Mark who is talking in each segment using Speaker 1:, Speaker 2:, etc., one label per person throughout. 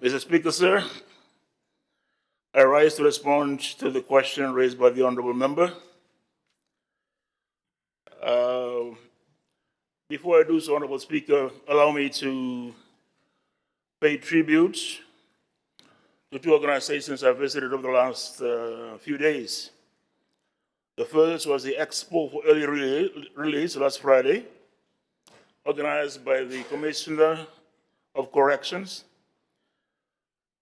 Speaker 1: Mr. Speaker, sir, I rise to respond to the question raised by the honourable member. Uh, Before I do so, honourable Speaker, allow me to pay tribute to two organizations I visited over the last few days. The first was the Expo for Early Release last Friday, organized by the Commissioner of Corrections,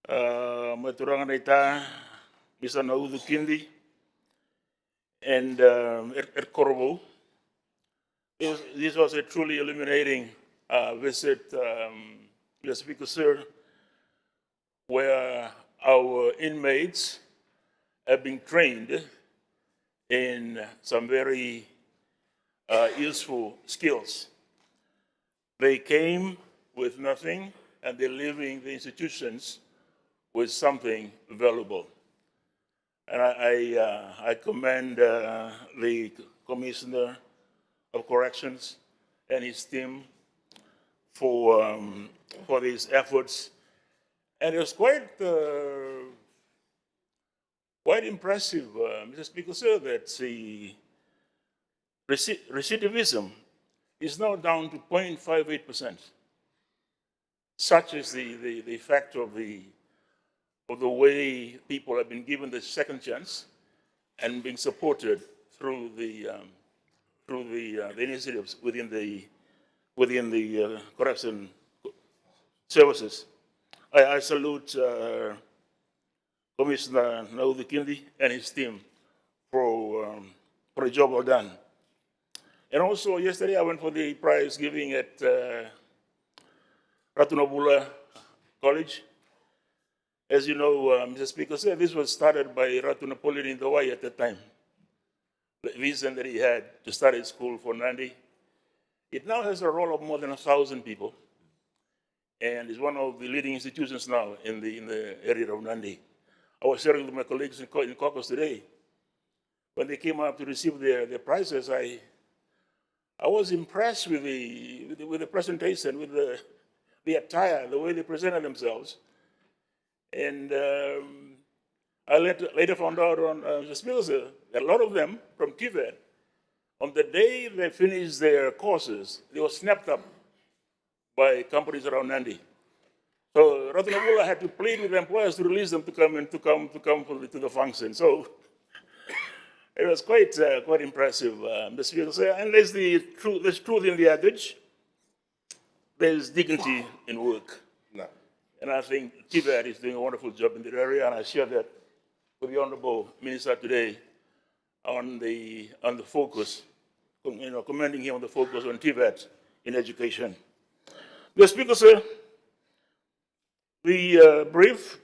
Speaker 1: Maturangan Ita, Mr. Naudu Kindi, and at Corvo. This was a truly illuminating visit, Mr. Speaker, sir, where our inmates have been trained in some very useful skills. They came with nothing, and they're leaving the institutions with something valuable. And I commend the Commissioner of Corrections and his team for these efforts. And it was quite impressive, Mr. Speaker, sir, that the recidivism is now down to 0.58%. Such is the effect of the way people have been given the second chance and being supported through the initiatives within the correction services. I salute Commissioner Naudu Kindi and his team for a job well done. And also yesterday I went for the prize giving at Ratunabula College. As you know, Mr. Speaker, said this was started by Ratu Napoleon in Hawaii at that time. The vision that he had to start a school for Nandi. It now has a roll of more than 1,000 people, and is one of the leading institutions now in the area of Nandi. I was sharing with my colleagues in caucus today. When they came up to receive their prizes, I was impressed with the presentation, with the attire, the way they presented themselves. And I later found out on the speakers that a lot of them from TVET, on the day they finished their courses, they were snapped up by companies around Nandi. So Ratunabula had to plead with employers to release them to come to the function. So it was quite impressive, Mr. Speaker. And there's truth in the adage. There's dignity in work. No. And I think TVET is doing a wonderful job in that area, and I share that with the Honorable Minister today on the focus, commending him on the focus on TVET in education. The Speaker, sir, the brief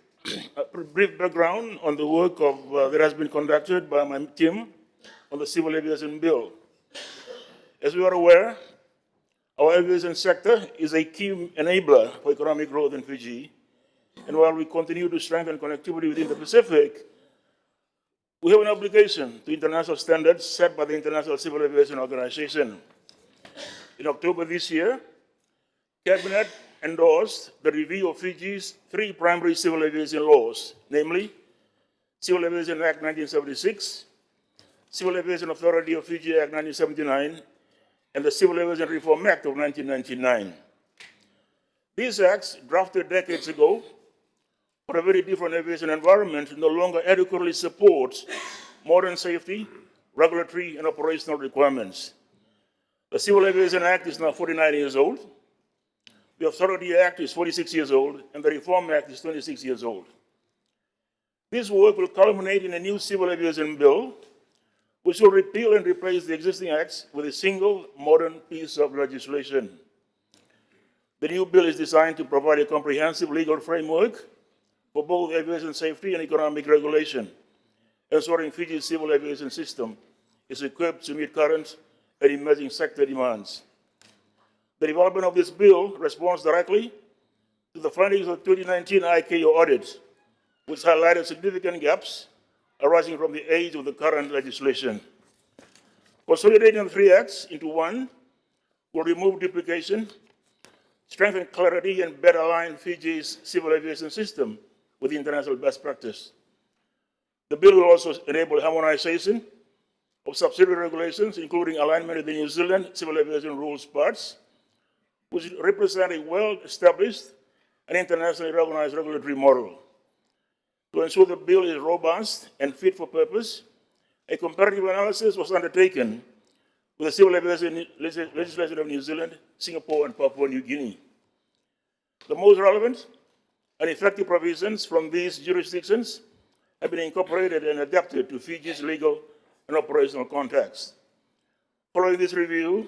Speaker 1: background on the work that has been conducted by my team on the Civil Aviation Bill. As we are aware, our aviation sector is a key enabler for economic growth in Fiji. And while we continue to strengthen connectivity within the Pacific, we have an obligation to international standards set by the International Civil Aviation Organization. In October this year, Cabinet endorsed the review of Fiji's 3 primary civil aviation laws, namely Civil Aviation Act 1976, Civil Aviation Authority of Fiji Act 1979, and the Civil Aviation Reform Act of 1999. These acts, drafted decades ago for a very different aviation environment, no longer adequately support modern safety, regulatory, and operational requirements. The Civil Aviation Act is now 49 years old. The Authority Act is 46 years old, and the Reform Act is 26 years old. This work will culminate in a new Civil Aviation Bill, which will repeal and replace the existing acts with a single modern piece of legislation. The new bill is designed to provide a comprehensive legal framework for both aviation safety and economic regulation, ensuring Fiji's civil aviation system is equipped to meet current and emerging sector demands. The development of this bill responds directly to the findings of the 2019 ICAO audit, which highlighted significant gaps arising from the age of the current legislation. Consolidating the 3 acts into one will remove duplication, strengthen clarity and better align Fiji's civil aviation system with international best practice. The bill will also enable harmonization of subsidiary regulations, including alignment with the New Zealand civil aviation rules parts, which represent a well-established and internationally recognized regulatory model. To ensure the bill is robust and fit for purpose, a comparative analysis was undertaken with the civil aviation legislation of New Zealand, Singapore, and Papua New Guinea. The most relevant and effective provisions from these jurisdictions have been incorporated and adapted to Fiji's legal and operational context. Following this review,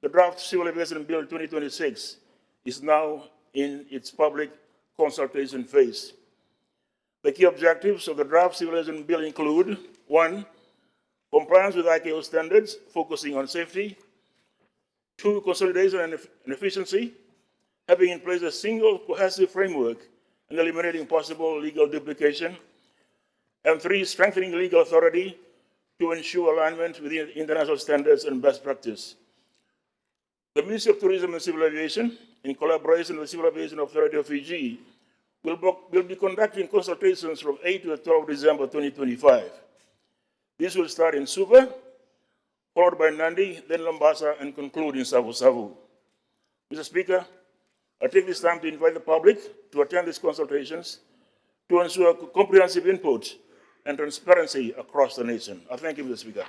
Speaker 1: the draft Civil Aviation Bill 2026 is now in its public consultation phase. The key objectives of the draft Civil Aviation Bill include: 1, compliance with ICAO standards, focusing on safety; 2, consolidation and efficiency, having in place a single cohesive framework and eliminating possible legal duplication; and 3, strengthening legal authority to ensure alignment with international standards and best practice. The Ministry of Tourism and Civil Aviation, in collaboration with the Civil Aviation Authority of Fiji, will be conducting consultations from 8 to 12 December 2025. This will start in Suva, followed by Nandi, then Lombasa, and conclude in Savu-Savu. Mr. Speaker, I take this time to invite the public to attend these consultations to ensure comprehensive input and transparency across the nation. I thank you, Mr. Speaker.